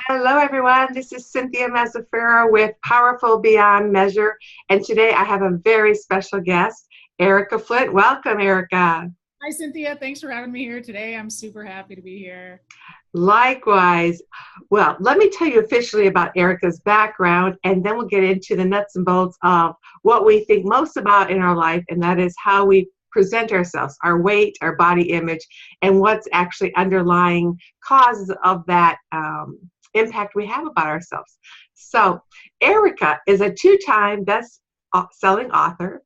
Hello, everyone. This is Cynthia Mazzaferro with Powerful Beyond Measure. And today I have a very special guest, Erika Flint. Welcome, Erika. Hi, Cynthia. Thanks for having me here today. I'm super happy to be here. Likewise. Well, let me tell you officially about Erika's background, and then we'll get into the nuts and bolts of what we think most about in our life, and that is how we present ourselves, our weight, our body image, and what's actually underlying causes of that impact we have about ourselves. So, Erika is a two-time best-selling author,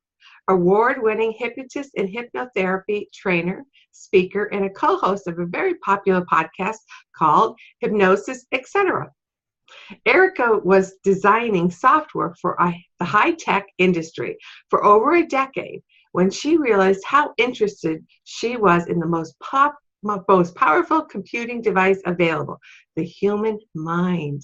award-winning hypnotist and hypnotherapy trainer, speaker, and a co-host of a very popular podcast called Hypnosis, etc. Erika was designing software for the high-tech industry for over a decade when she realized how interested she was in the most powerful computing device available, the human mind.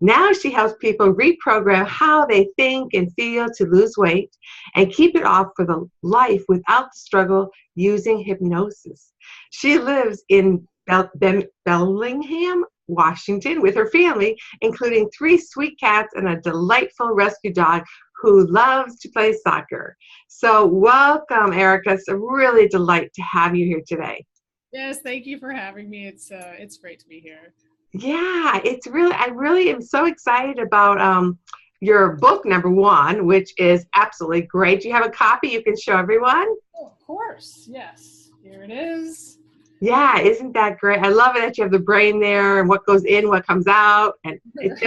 Now she helps people reprogram how they think and feel to lose weight and keep it off for the life without the struggle using hypnosis. She lives in Bellingham, Washington with her family, including 3 sweet cats and a delightful rescue dog who loves to play soccer. So welcome, Erika. It's a really delight to have you here today. Yes, thank you for having me. It's great to be here. Yeah, I really am so excited about your book, number one, which is absolutely great. Do you have a copy you can show everyone? Oh, of course, yes. Here it is. Yeah, isn't that great? I love it that you have the brain there and what goes in, what comes out. And it's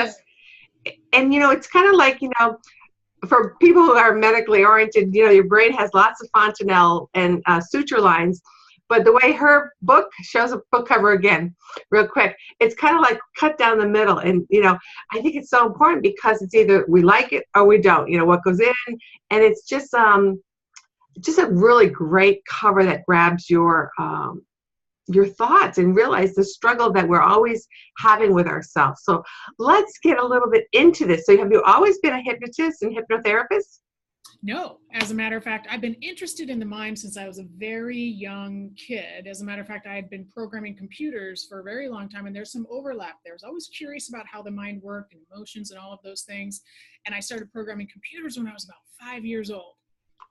kind of like, for people who are medically oriented, your brain has lots of fontanelle and suture lines. But the way her book shows a book cover again, real quick, it's kind of like cut down the middle. And, I think it's so important because it's either we like it or we don't, what goes in. And it's just a really great cover that grabs your thoughts and realize the struggle that we're always having with ourselves. So let's get a little bit into this. So have you always been a hypnotist and hypnotherapist? No, as a matter of fact, I've been interested in the mind since I was a very young kid. As a matter of fact, I had been programming computers for a very long time, and there's some overlap there. I was always curious about how the mind worked and emotions and all of those things. And I started programming computers when I was about 5 years old.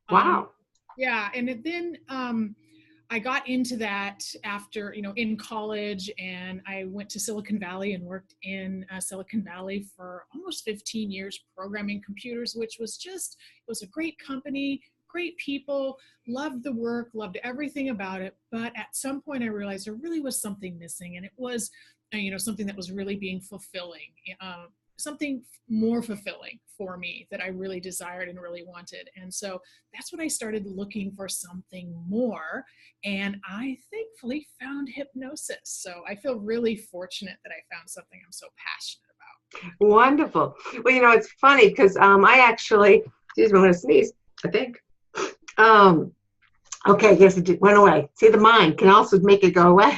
Wow. Yeah, and then I got into that after, in college, and I went to Silicon Valley and worked in Silicon Valley for almost 15 years programming computers, which was it was a great company, great people, loved the work, loved everything about it. But at some point I realized there really was something missing, and it was, something that was really being fulfilling, something more fulfilling for me that I really desired and really wanted. And so that's when I started looking for something more. And I thankfully found hypnosis. So I feel really fortunate that I found something I'm so passionate about. Wonderful. Well, it's funny because I actually, excuse me, I'm going to sneeze, I think. Okay, yes, it went away. See, the mind can also make it go away.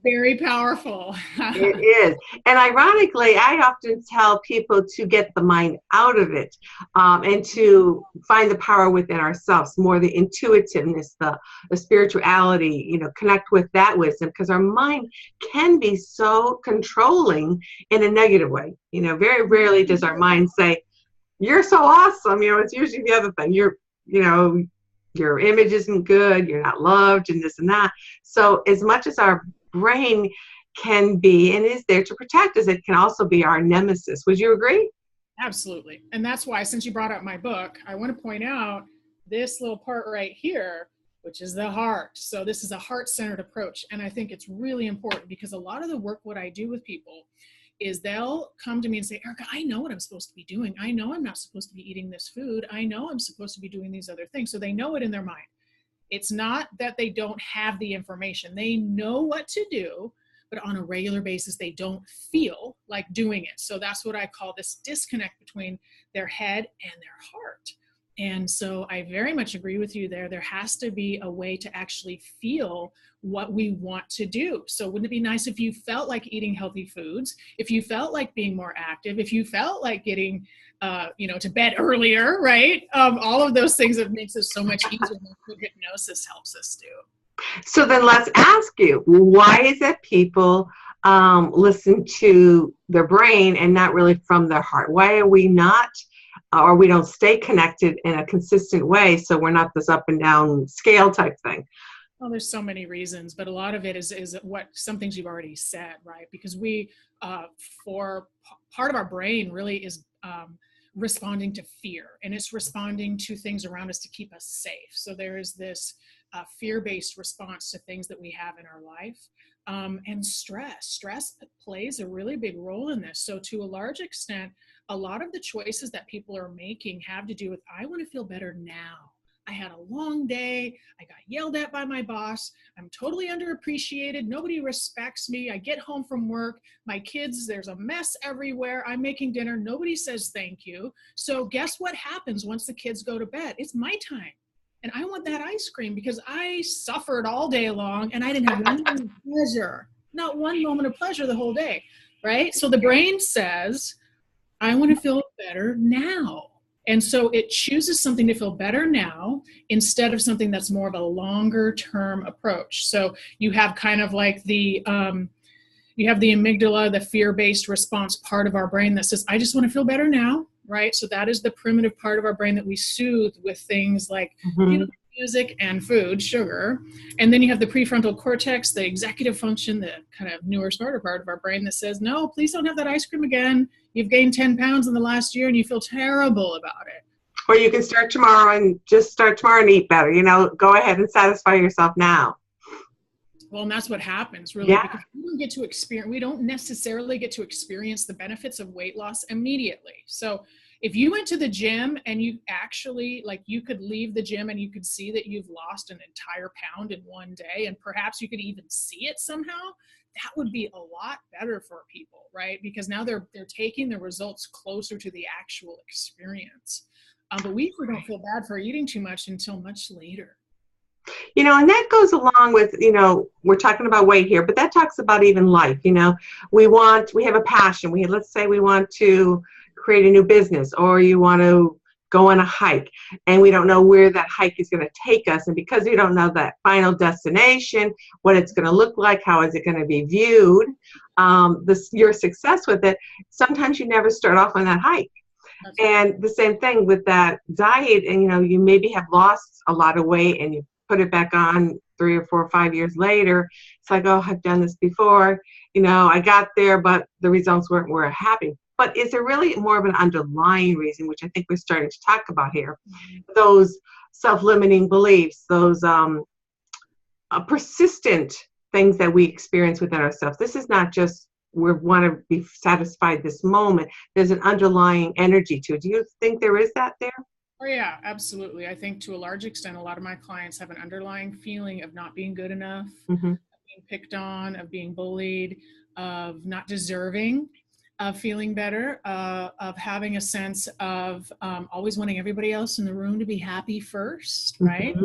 Very powerful. It is. And ironically, I often tell people to get the mind out of it and to find the power within ourselves, more the intuitiveness, the spirituality, connect with that wisdom, because our mind can be so controlling in a negative way. Very rarely does our mind say, you're so awesome. It's usually the other thing. Your image isn't good, you're not loved, and this and that. So as much as our brain can be and is there to protect us, it can also be our nemesis. Would you agree? Absolutely. And that's why, since you brought up my book, I want to point out this little part right here, which is the heart. So this is a heart-centered approach. And I think it's really important because a lot of the work, what I do with people, is they'll come to me and say, Erika, I know what I'm supposed to be doing. I know I'm not supposed to be eating this food. I know I'm supposed to be doing these other things. So they know it in their mind. It's not that they don't have the information. They know what to do, but on a regular basis, they don't feel like doing it. So that's what I call this disconnect between their head and their heart. And so I very much agree with you there. There has to be a way to actually feel what we want to do. So wouldn't it be nice if you felt like eating healthy foods, if you felt like being more active, if you felt like getting, to bed earlier, right? All of those things that makes it so much easier than what hypnosis helps us do. So then let's ask you, why is it people listen to their brain and not really from their heart? Why are we not, or we don't stay connected in a consistent way, so we're not this up and down scale type thing? Well, there's so many reasons, but a lot of it is what some things you've already said, right? Because we, for part of our brain really is responding to fear, and it's responding to things around us to keep us safe. So there is this fear-based response to things that we have in our life. And stress plays a really big role in this. So to a large extent, a lot of the choices that people are making have to do with, I want to feel better now. I had a long day. I got yelled at by my boss. I'm totally underappreciated. Nobody respects me. I get home from work. My kids, there's a mess everywhere. I'm making dinner. Nobody says thank you. So guess what happens once the kids go to bed? It's my time. And I want that ice cream because I suffered all day long and I didn't have one moment of pleasure, not one moment of pleasure the whole day, right? So the brain says, I want to feel better now. And so it chooses something to feel better now instead of something that's more of a longer term approach. So you have kind of like you have the amygdala, the fear-based response part of our brain that says, I just want to feel better now, right? So that is the primitive part of our brain that we soothe with things like music and food, sugar. And then you have the prefrontal cortex, the executive function, the kind of newer, smarter part of our brain that says, no, please don't have that ice cream again. You've gained 10 pounds in the last year and you feel terrible about it. Or you can start tomorrow and eat better. Go ahead and satisfy yourself now. Well, and that's what happens really, because we don't necessarily get to experience the benefits of weight loss immediately. So if you went to the gym and you actually, you could leave the gym and you could see that you've lost an entire pound in one day, and perhaps you could even see it somehow, that would be a lot better for people, right? Because now they're taking the results closer to the actual experience. But we don't feel bad for eating too much until much later. And that goes along with, we're talking about weight here, but that talks about even life. We have a passion. Let's say we want to create a new business, or you want to go on a hike, and we don't know where that hike is going to take us. And because we don't know that final destination, what it's going to look like, how is it going to be viewed, your success with it, sometimes you never start off on that hike. And the same thing with that diet, and you maybe have lost a lot of weight and you put it back on 3 or 4 or 5 years later. It's like, oh, I've done this before. I got there, but the results weren't happy. But is there really more of an underlying reason, which I think we're starting to talk about here? Those self-limiting beliefs, those persistent things that we experience within ourselves. This is not just we want to be satisfied this moment. There's an underlying energy to it. Do you think there is that there? Oh yeah, absolutely. I think to a large extent, a lot of my clients have an underlying feeling of not being good enough, of being picked on, of being bullied, of not deserving, of feeling better, of having a sense of always wanting everybody else in the room to be happy first, right?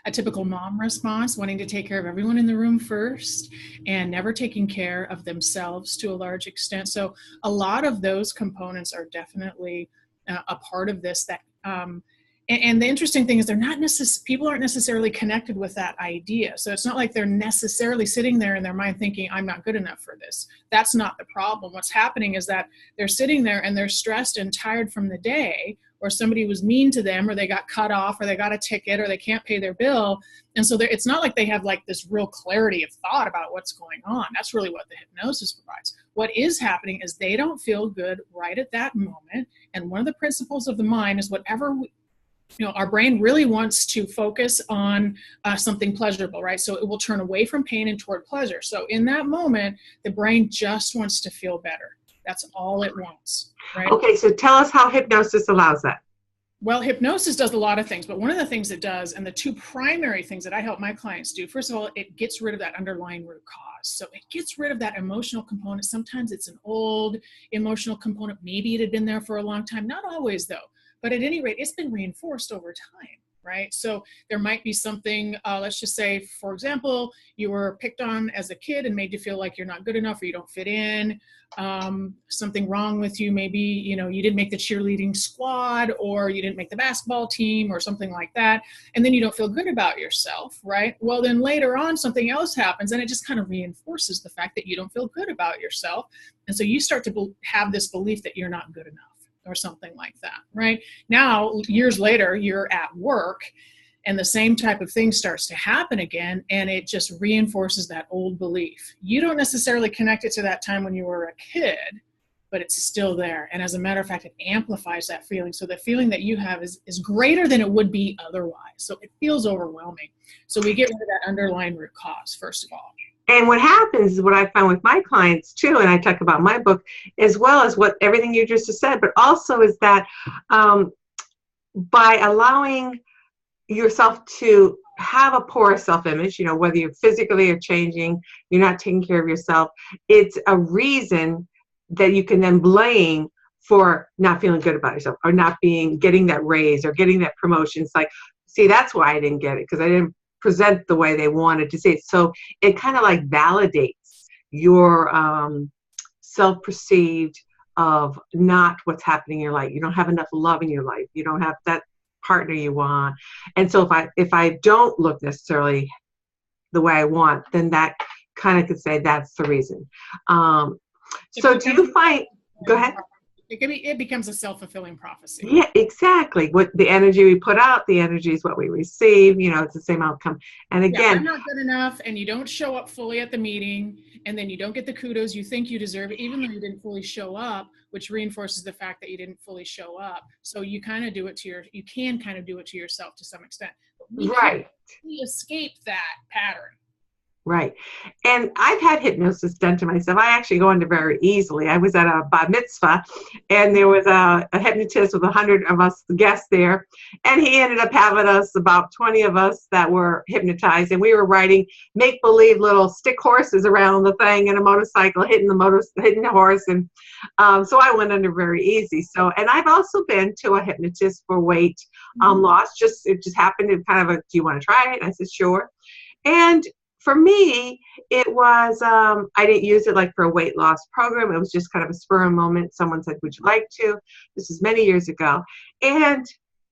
A typical mom response, wanting to take care of everyone in the room first and never taking care of themselves to a large extent. So a lot of those components are definitely a part of this. That and the interesting thing is people aren't necessarily connected with that idea. So it's not like they're necessarily sitting there in their mind thinking, I'm not good enough for this. That's not the problem. What's happening is that they're sitting there and they're stressed and tired from the day, or somebody was mean to them, or they got cut off, or they got a ticket, or they can't pay their bill. And so it's not like they have this real clarity of thought about what's going on. That's really what the hypnosis provides. What is happening is they don't feel good right at that moment. And one of the principles of the mind is whatever our brain really wants to focus on something pleasurable, right? So it will turn away from pain and toward pleasure. So in that moment, the brain just wants to feel better. That's all it wants, right? Okay, so tell us how hypnosis allows that. Well, hypnosis does a lot of things, but one of the things it does, and the two primary things that I help my clients do, first of all, it gets rid of that underlying root cause. So it gets rid of that emotional component. Sometimes it's an old emotional component. Maybe it had been there for a long time. Not always, though. But at any rate, it's been reinforced over time, right? So there might be something, let's just say, for example, you were picked on as a kid and made you feel like you're not good enough or you don't fit in. Something wrong with you, maybe, you know, you didn't make the cheerleading squad, or you didn't make the basketball team, or something like that, and then you don't feel good about yourself, right? Well, then later on something else happens and it just kind of reinforces the fact that you don't feel good about yourself, and so you start to have this belief that you're not good enough or something like that, right? Now, years later, you're at work and the same type of thing starts to happen again, and it just reinforces that old belief. You don't necessarily connect it to that time when you were a kid, but it's still there. And as a matter of fact, it amplifies that feeling. So the feeling that you have is greater than it would be otherwise. So it feels overwhelming. So we get rid of that underlying root cause, first of all. And what happens is what I found with my clients too, and I talk about my book, as well as what everything you just said, but also is that by allowing yourself to have a poor self-image, you know, whether you physically are changing, you're not taking care of yourself, it's a reason that you can then blame for not feeling good about yourself, or not getting that raise or getting that promotion. It's like, see, that's why I didn't get it, because I didn't present the way they wanted to see it. So it kind of like validates your self-perceived of not what's happening in your life. You don't have enough love in your life. You don't have that partner you want. And so if I don't look necessarily the way I want, then that kind of could say that's the reason. So do you find, go ahead. It becomes a self-fulfilling prophecy. Yeah, exactly. What the energy we put out, the energy is what we receive. You know, it's the same outcome. And again, I'm not good enough, and you don't show up fully at the meeting, and then you don't get the kudos you think you deserve, even though you didn't fully show up, which reinforces the fact that you didn't fully show up. So you kind of do it you can kind of do it to yourself to some extent. But we escape that pattern. Right. And I've had hypnosis done to myself. I actually go into very easily. I was at a bar mitzvah, and there was a hypnotist with 100 of us guests there. And he ended up having us, about 20 of us that were hypnotized. And we were riding make-believe little stick horses around the thing, and a motorcycle hitting the horse. And so I went under very easy. So, and I've also been to a hypnotist for weight loss. It just happened to kind of do you want to try it? I said, sure. And for me, it was, I didn't use it like for a weight loss program. It was just kind of a spur of the moment. Someone said, would you like to? This was many years ago. And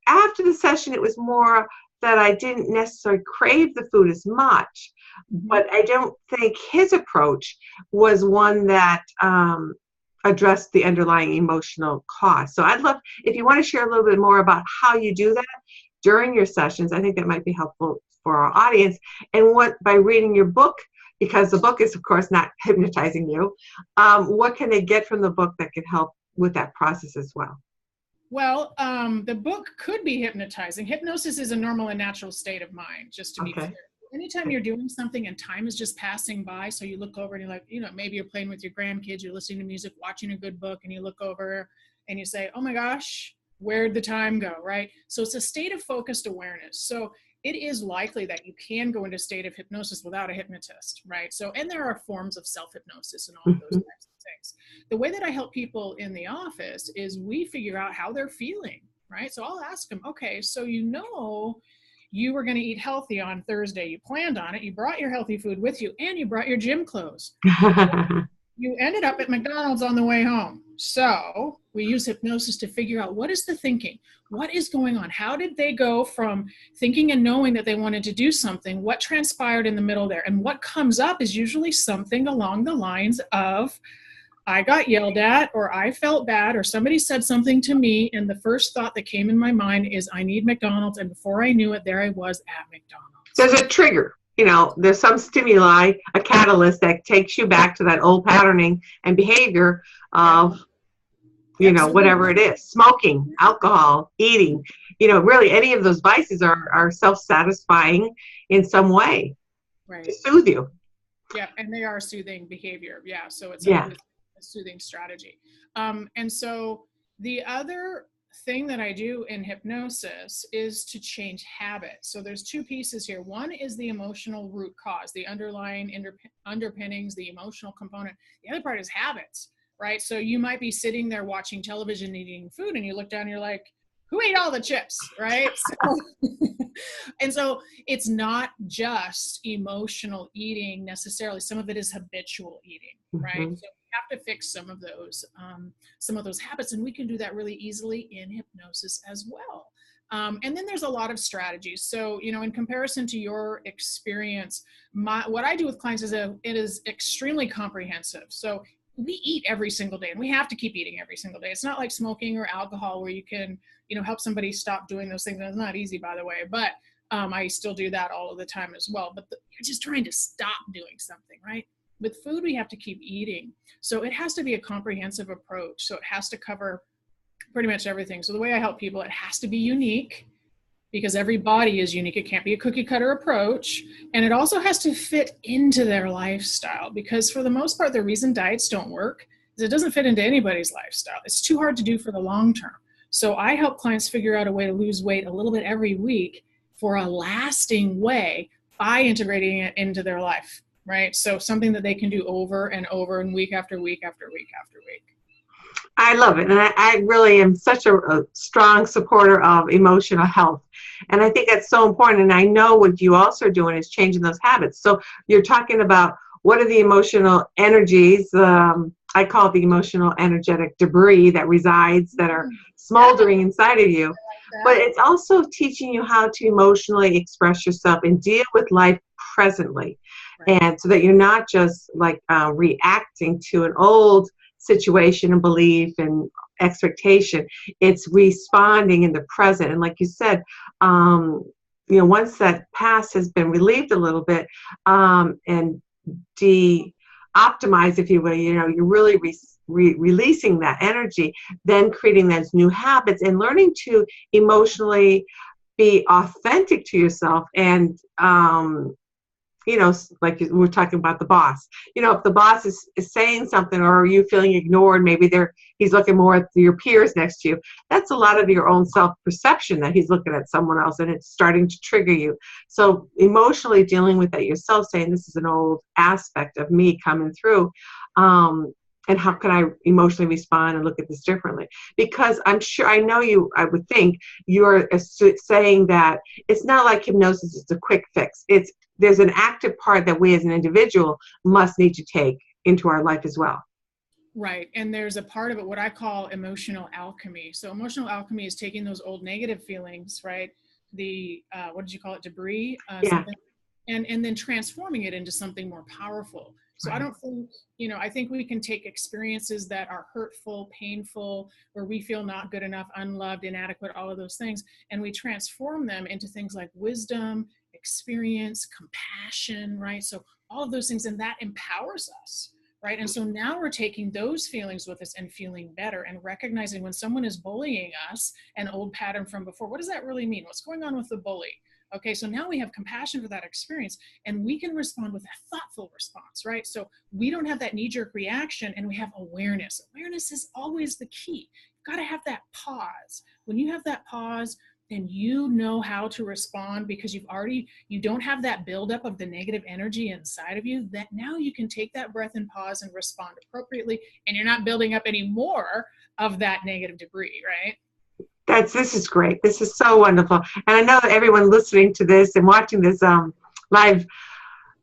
after the session, it was more that I didn't necessarily crave the food as much. But I don't think his approach was one that addressed the underlying emotional cause. So I'd love, if you want to share a little bit more about how you do that during your sessions, I think that might be helpful for our audience. And what, by reading your book, because the book is of course not hypnotizing you, what can they get from the book that could help with that process as well? Well, the book could be hypnotizing. Hypnosis is a normal and natural state of mind, just to be clear. Anytime you're doing something and time is just passing by, so you look over and you're like, you know, maybe you're playing with your grandkids, you're listening to music, watching a good book, and you look over and you say, oh my gosh, where'd the time go, right? So it's a state of focused awareness. So it is likely that you can go into a state of hypnosis without a hypnotist, right? So, and there are forms of self-hypnosis and all of those types of things. The way that I help people in the office is we figure out how they're feeling, right? So I'll ask them, okay, so you know you were going to eat healthy on Thursday. You planned on it. You brought your healthy food with you, and you brought your gym clothes. You ended up at McDonald's on the way home. So we use hypnosis to figure out, what is the thinking? What is going on? How did they go from thinking and knowing that they wanted to do something? What transpired in the middle there? And what comes up is usually something along the lines of, I got yelled at, or I felt bad, or somebody said something to me, and the first thought that came in my mind is, I need McDonald's. And before I knew it, there I was at McDonald's. There's a trigger. You know, there's some stimuli, a catalyst that takes you back to that old patterning and behavior of, you know, whatever it is, smoking, alcohol, eating, you know, really any of those vices are self-satisfying in some way to soothe you. Yeah, and they are soothing behavior. Yeah, so it's a soothing strategy. And so the other thing that I do in hypnosis is to change habits. So there's two pieces here. One is the emotional root cause, the underlying underpinnings, the emotional component. The other part is habits, right? So you might be sitting there watching television, eating food, and you look down and you're like, who ate all the chips, right? So, and so it's not just emotional eating necessarily. Some of it is habitual eating, right? Mm-hmm. So we have to fix some of those habits, and we can do that really easily in hypnosis as well. And then there's a lot of strategies. So, in comparison to your experience, what I do with clients it is extremely comprehensive. So we eat every single day, and we have to keep eating every single day. It's not like smoking or alcohol where you can, help somebody stop doing those things. That's not easy, by the way, but I still do that all of the time as well. But you're just trying to stop doing something, right? With food, we have to keep eating. So it has to be a comprehensive approach. So it has to cover pretty much everything. So the way I help people, it has to be unique, because every body is unique. It can't be a cookie cutter approach. And it also has to fit into their lifestyle, because for the most part, the reason diets don't work is it doesn't fit into anybody's lifestyle. It's too hard to do for the long term. So I help clients figure out a way to lose weight a little bit every week for a lasting way by integrating it into their life, right? So something that they can do over and over and week after week after week after week. I love it. And I really am such a strong supporter of emotional health. And I think that's so important. And I know what you also are doing is changing those habits. So you're talking about what are the emotional energies, I call it the emotional energetic debris that resides, that are smoldering inside of you. But it's also teaching you how to emotionally express yourself and deal with life presently. Right. And so that you're not just like reacting to an old situation and belief and expectation. It's responding in the present. And like you said, once that past has been relieved a little bit and de-optimized, if you will, you're really releasing that energy, then creating those new habits and learning to emotionally be authentic to yourself. And like we're talking about the boss, if the boss is saying something, or are you feeling ignored, maybe he's looking more at your peers next to you. That's a lot of your own self-perception, that he's looking at someone else and it's starting to trigger you. So emotionally dealing with that yourself, saying this is an old aspect of me coming through. And how can I emotionally respond and look at this differently? Because I would think you're saying that it's not like hypnosis is a quick fix. There's an active part that we as an individual must need to take into our life as well. Right. And there's a part of it, what I call emotional alchemy. So emotional alchemy is taking those old negative feelings, right? The, what did you call it? Debris, yeah. And then transforming it into something more powerful. So I don't think, I think we can take experiences that are hurtful, painful, where we feel not good enough, unloved, inadequate, all of those things, and we transform them into things like wisdom, experience, compassion, right? So all of those things, and that empowers us, right? And so now we're taking those feelings with us and feeling better and recognizing when someone is bullying us, an old pattern from before, what does that really mean? What's going on with the bully? Okay, so now we have compassion for that experience, and we can respond with a thoughtful response, right? So we don't have that knee-jerk reaction, and we have awareness. Awareness is always the key. You've got to have that pause. When you have that pause, then you know how to respond, because you don't have that buildup of the negative energy inside of you, that now you can take that breath and pause and respond appropriately, and you're not building up any more of that negative debris, right? This is great. This is so wonderful. And I know that everyone listening to this and watching this live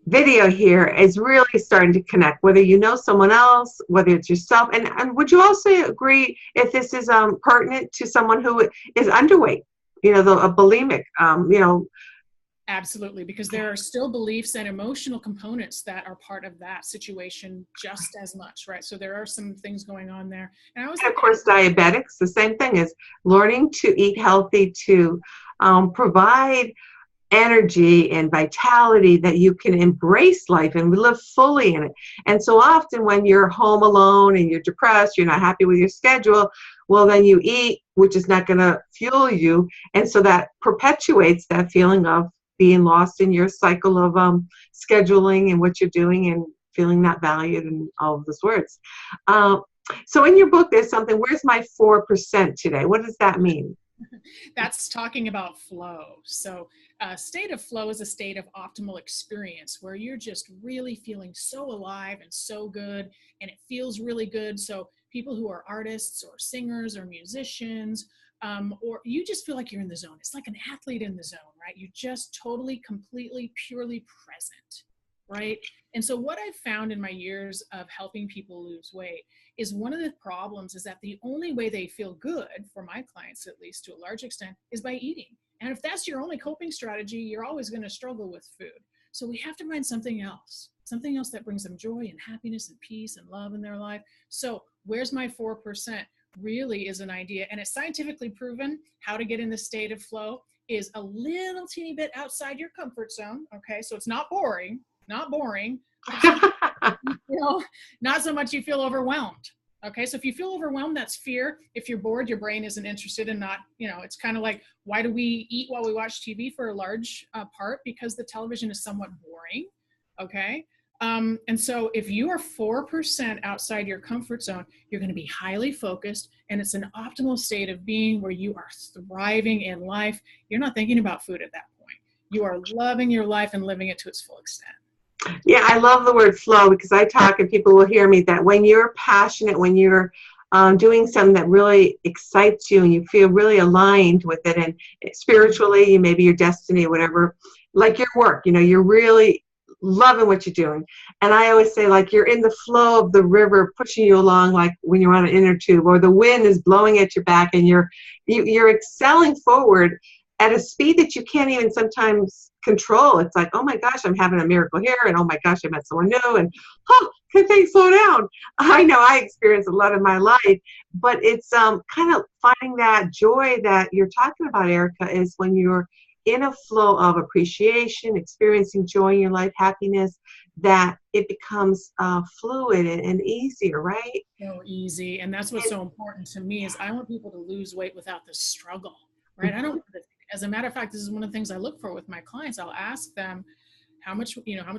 video here is really starting to connect, whether you know someone else, whether it's yourself. And would you also agree if this is pertinent to someone who is underweight, a bulimic, Absolutely, because there are still beliefs and emotional components that are part of that situation just as much, right? So there are some things going on there. And of course, diabetics, the same thing, is learning to eat healthy, to provide energy and vitality that you can embrace life and live fully in it. And so often when you're home alone and you're depressed, you're not happy with your schedule, well, then you eat, which is not going to fuel you. And so that perpetuates that feeling of being lost in your cycle of scheduling and what you're doing and feeling not valued and all of those words. So in your book, there's something, where's my 4% today? What does that mean? That's talking about flow. So a state of flow is a state of optimal experience where you're just really feeling so alive and so good, and it feels really good. So people who are artists or singers or musicians, or you just feel like you're in the zone. It's like an athlete in the zone, right? You're just totally, completely, purely present, right? And so what I've found in my years of helping people lose weight is one of the problems is that the only way they feel good, for my clients at least to a large extent, is by eating. And if that's your only coping strategy, you're always going to struggle with food. So we have to find something else that brings them joy and happiness and peace and love in their life. So where's my 4% really is an idea, and it's scientifically proven how to get in the state of flow is a little teeny bit outside your comfort zone. Okay. So it's not boring, not so much you feel overwhelmed. Okay. So if you feel overwhelmed, that's fear. If you're bored, your brain isn't interested in not, it's kind of like, why do we eat while we watch TV for a large part? Because the television is somewhat boring. Okay. And so if you are 4% outside your comfort zone, you're going to be highly focused, and it's an optimal state of being where you are thriving in life. You're not thinking about food at that point. You are loving your life and living it to its full extent. Yeah, I love the word flow, because I talk and people will hear me that when you're passionate, when you're doing something that really excites you and you feel really aligned with it, and spiritually, maybe your destiny, whatever, like your work, you're really loving what you're doing. And I always say, like, you're in the flow of the river pushing you along, like when you're on an inner tube, or the wind is blowing at your back, and you're excelling forward at a speed that you can't even sometimes control. It's like, oh my gosh, I'm having a miracle here, and oh my gosh, I met someone new, and can things slow down? I know I experienced a lot in my life, but it's kind of finding that joy that you're talking about, Erika, is when you're in a flow of appreciation, experiencing joy in your life, happiness, that it becomes fluid and easier, right? So easy. And that's what's so important to me is I want people to lose weight without the struggle, right? I don't, as a matter of fact, this is one of the things I look for with my clients. I'll ask them, how much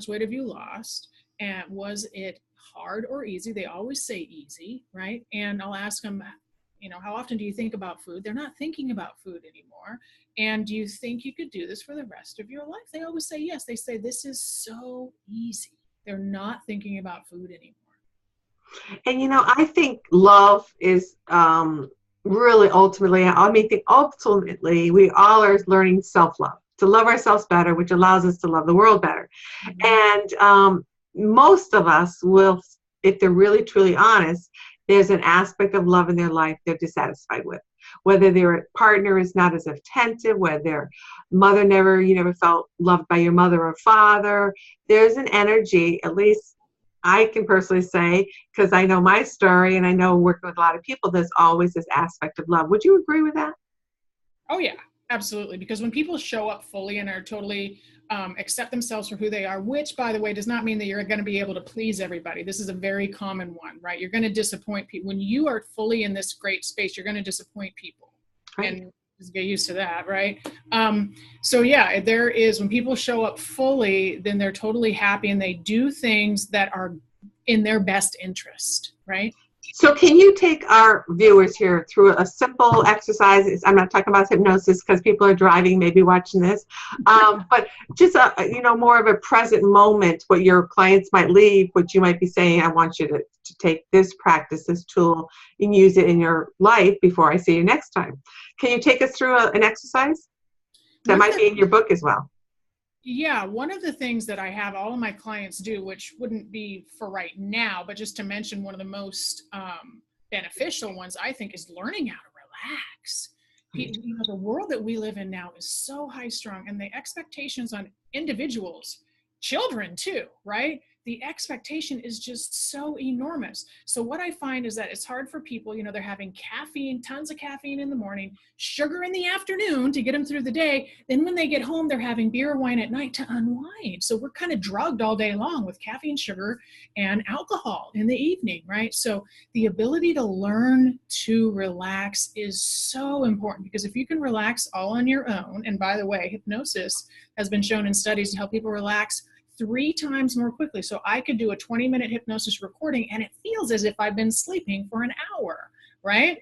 weight have you lost? And was it hard or easy? They always say easy, right? And I'll ask them, how often do you think about food? They're not thinking about food anymore. And do you think you could do this for the rest of your life? They always say yes. They say, this is so easy. They're not thinking about food anymore. And, I think love is really ultimately, we all are learning self-love, to love ourselves better, which allows us to love the world better. Mm-hmm. And most of us will, if they're really, truly honest, there's an aspect of love in their life they're dissatisfied with. Whether their partner is not as attentive, whether their mother you never felt loved by your mother or father, there's an energy, at least I can personally say, because I know my story and I know working with a lot of people, there's always this aspect of love. Would you agree with that? Oh, yeah, absolutely. Because when people show up fully and are totally accept themselves for who they are, which, by the way, does not mean that you're going to be able to please everybody. This is a very common one, right? You're going to disappoint people. When you are fully in this great space, you're going to disappoint people. Right. And just get used to that, right? So yeah, there is, when people show up fully, then they're totally happy and they do things that are in their best interest, right? So can you take our viewers here through a simple exercise? I'm not talking about hypnosis because people are driving, maybe watching this, but just more of a present moment, what your clients might leave, what you might be saying, I want you to take this practice, this tool, and use it in your life before I see you next time. Can you take us through an exercise? That might be in your book as well. Yeah, one of the things that I have all of my clients do, which wouldn't be for right now, but just to mention one of the most beneficial ones, I think, is learning how to relax. The world that we live in now is so high strung, and the expectations on individuals, children too, right? The expectation is just so enormous. So what I find is that it's hard for people, they're having caffeine, tons of caffeine in the morning, sugar in the afternoon to get them through the day. Then when they get home, they're having beer or wine at night to unwind. So we're kind of drugged all day long with caffeine, sugar, and alcohol in the evening, right? So the ability to learn to relax is so important, because if you can relax all on your own, and by the way, hypnosis has been shown in studies to help people relax 3 times more quickly. So I could do a 20-minute hypnosis recording and it feels as if I've been sleeping for an hour, right?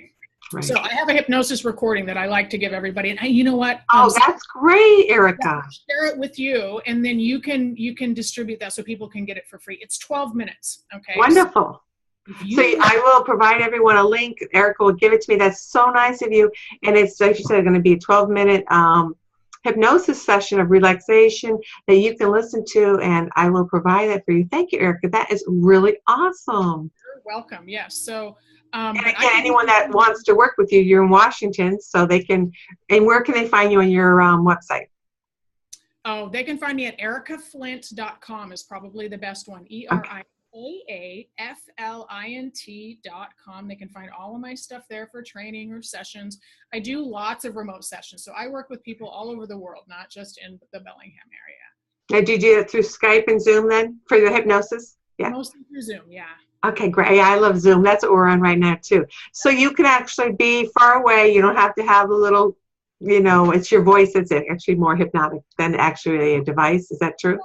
So I have a hypnosis recording that I like to give everybody. And you know what? That's great, Erika. I'll share it with you, and then you can distribute that so people can get it for free. It's 12 minutes. Okay. Wonderful. So I will provide everyone a link. Erika will give it to me. That's so nice of you. And it's, like you said, going to be a 12-minute hypnosis session of relaxation that you can listen to, and I will provide that for you. Thank you, Erika. That is really awesome. You're welcome. Yes. So, and again, anyone that wants to work with you, you're in Washington, so they can. And where can they find you on your website? Oh, they can find me at erikaflint.com is probably the best one. ERIKAFLINT.com. They can find all of my stuff there for training or sessions. I do lots of remote sessions. So I work with people all over the world, not just in the Bellingham area. Now, do you do it through Skype and Zoom then for the hypnosis? Yeah. Mostly through Zoom, yeah. Okay, great. I love Zoom. That's what we're on right now too. So you can actually be far away. You don't have to have a little, it's your voice that's actually more hypnotic than actually a device. Is that true? Right.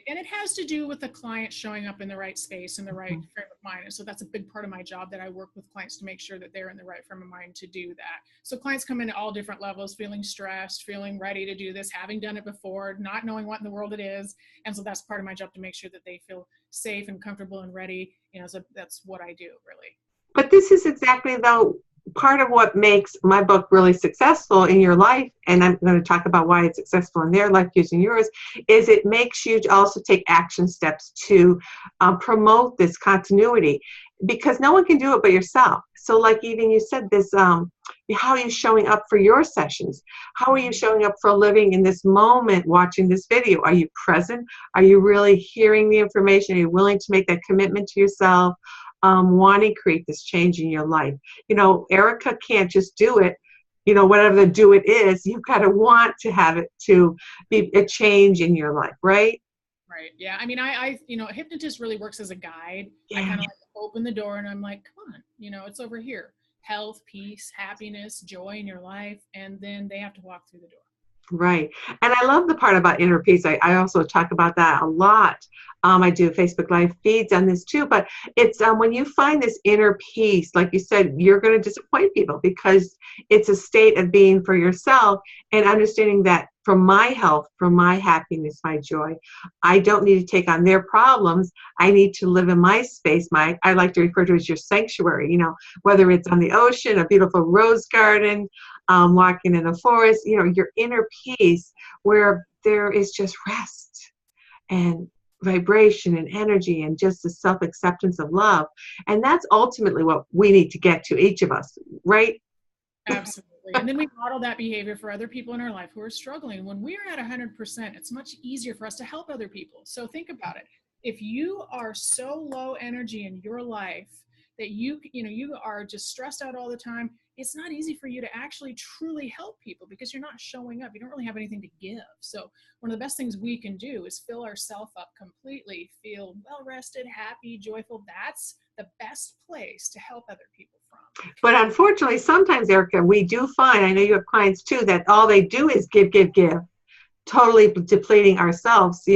And it has to do with the client showing up in the right space and the right frame of mind. And so that's a big part of my job, that I work with clients to make sure that they're in the right frame of mind to do that. So clients come in at all different levels, feeling stressed, feeling ready to do this, having done it before, not knowing what in the world it is. And so that's part of my job, to make sure that they feel safe and comfortable and ready. So that's what I do, really. But this is exactly, though, part of what makes my book really successful in your life, and I'm going to talk about why it's successful in their life using yours, is it makes you also take action steps to promote this continuity, because no one can do it but yourself. So like even you said this, how are you showing up for your sessions? How are you showing up for living in this moment, watching this video? Are you present? Are you really hearing the information? Are you willing to make that commitment to yourself? Wanting to create this change in your life. Erika can't just do it, whatever the do it is, you've got to want to have it to be a change in your life, right? Right. Yeah. I mean, a hypnotist really works as a guide. Yeah. I kind of like open the door and I'm like, come on, it's over here. Health, peace, happiness, joy in your life. And then they have to walk through the door. Right. And I love the part about inner peace. I also talk about that a lot. I do Facebook Live feeds on this too, but it's when you find this inner peace, like you said, you're going to disappoint people, because it's a state of being for yourself and understanding that for my health, for my happiness, my joy, I don't need to take on their problems. I need to live in my space. I like to refer to it as your sanctuary, whether it's on the ocean, a beautiful rose garden, walking in a forest, your inner peace where there is just rest and vibration and energy and just the self-acceptance of love. And that's ultimately what we need to get to, each of us, right? Absolutely. And then we model that behavior for other people in our life who are struggling. When we're at 100%, it's much easier for us to help other people. So think about it. If you are so low energy in your life that you are just stressed out all the time, it's not easy for you to actually truly help people, because you're not showing up. You don't really have anything to give. So one of the best things we can do is fill ourselves up completely, feel well-rested, happy, joyful. That's the best place to help other people from. But unfortunately, sometimes, Erika, we do find, I know you have clients too, that all they do is give, totally depleting ourselves,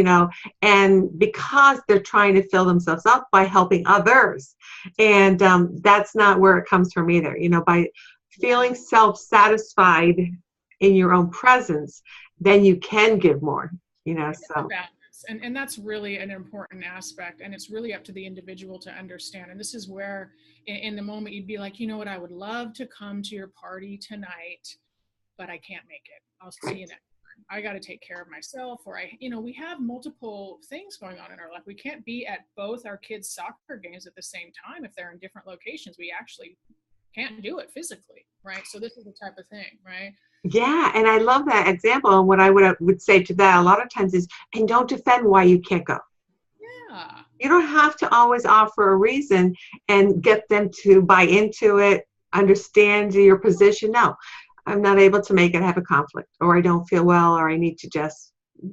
and because they're trying to fill themselves up by helping others. And that's not where it comes from either. By feeling self-satisfied in your own presence, then you can give more, so. And that's really an important aspect, and it's really up to the individual to understand. And this is where in the moment you'd be like, I would love to come to your party tonight, but I can't make it. I'll see you next. I got to take care of myself, or we have multiple things going on in our life. We can't be at both our kids' soccer games at the same time if they're in different locations. We actually can't do it physically, right? So this is the type of thing, right? Yeah, and I love that example. And what I would say to that a lot of times is, and don't defend why you can't go. Yeah. You don't have to always offer a reason and get them to buy into it, understand your position. No. I'm not able to make it, I have a conflict, or I don't feel well, or I need to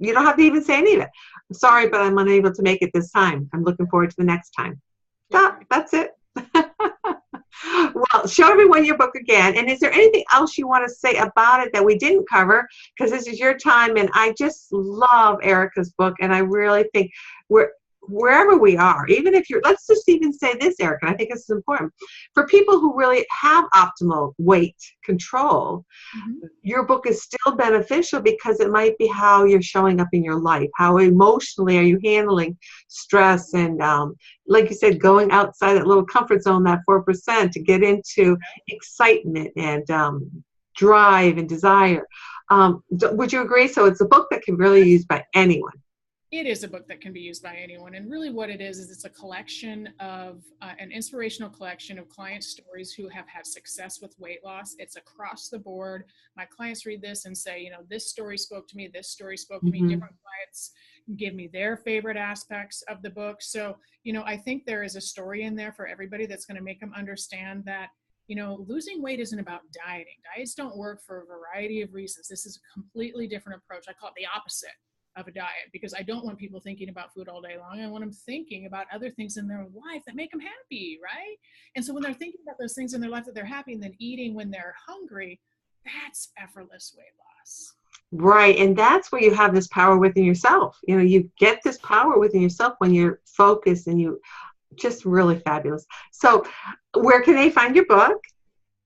you don't have to even say any of it. I'm sorry, but I'm unable to make it this time. I'm looking forward to the next time. That's it. Well, show everyone your book again. And is there anything else you want to say about it that we didn't cover? Because this is your time, and I just love Erika's book, and I really think wherever we are, even if you're, let's just even say this, Erika, I think this is important. For people who really have optimal weight control, your book is still beneficial because it might be how you're showing up in your life. How emotionally are you handling stress and, like you said, going outside that little comfort zone, that 4%, to get into excitement and drive and desire. Would you agree? So it's a book that can really be used by anyone. It is a book that can be used by anyone. And really what it is it's a collection of, an inspirational collection of client stories who have had success with weight loss. It's across the board. My clients read this and say, you know, this story spoke to me, this story spoke to me. Different clients give me their favorite aspects of the book. So, you know, I think there is a story in there for everybody that's going to make them understand that, you know, losing weight isn't about dieting. Diets don't work for a variety of reasons. This is a completely different approach. I call it the opposite of a diet, because I don't want people thinking about food all day long. I want them thinking about other things in their life that make them happy, right? And so when they're thinking about those things in their life that they're happy and then eating when they're hungry, that's effortless weight loss. Right. And that's where you have this power within yourself. You know, you get this power within yourself when you're focused and you just really fabulous. So where can they find your book?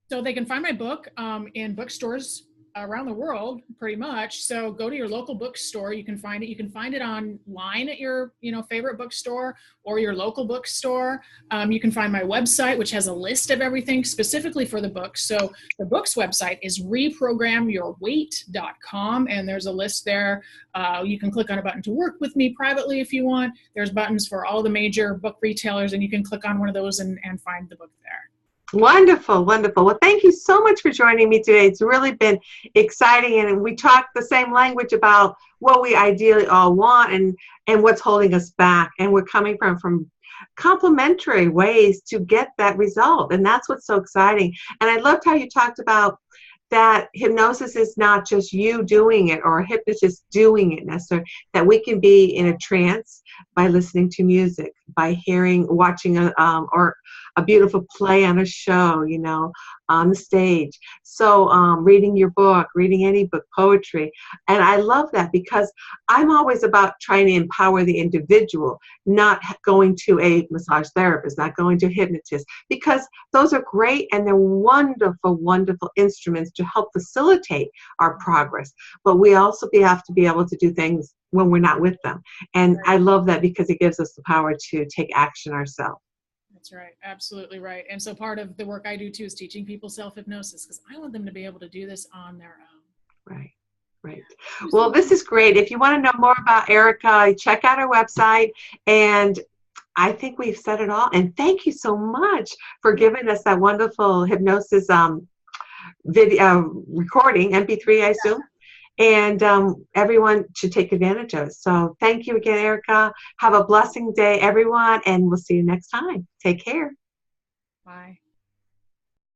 So they can find my book in bookstores around the world, pretty much. So go to your local bookstore. You can find it. You can find it online at your, you know, favorite bookstore or your local bookstore. You can find my website, which has a list of everything specifically for the book. So the book's website is reprogramyourweight.com, and there's a list there. You can click on a button to work with me privately if you want. There's buttons for all the major book retailers, and you can click on one of those and find the book there. Wonderful, wonderful. Well, thank you so much for joining me today. It's really been exciting, and we talked the same language about what we ideally all want and what's holding us back. And we're coming from complementary ways to get that result. And that's what's so exciting. And I loved how you talked about that hypnosis is not just you doing it or a hypnotist doing it necessarily, that we can be in a trance by listening to music, by watching or a beautiful play on a show, you know, on the stage. So reading your book, reading any book, poetry. And I love that because I'm always about trying to empower the individual, not going to a massage therapist, not going to a hypnotist, because those are great and they're wonderful, wonderful instruments to help facilitate our progress. But we also have to be able to do things when we're not with them. And I love that because it gives us the power to take action ourselves. That's right. Absolutely right. And so part of the work I do too is teaching people self-hypnosis, because I want them to be able to do this on their own. Right. Right. Well, this is great. If you want to know more about Erika, check out her website. And I think we've said it all. And thank you so much for giving us that wonderful hypnosis video recording, MP3, I assume. And everyone should take advantage of it. So thank you again, Erika. Have a blessing day, everyone, and we'll see you next time. Take care. Bye.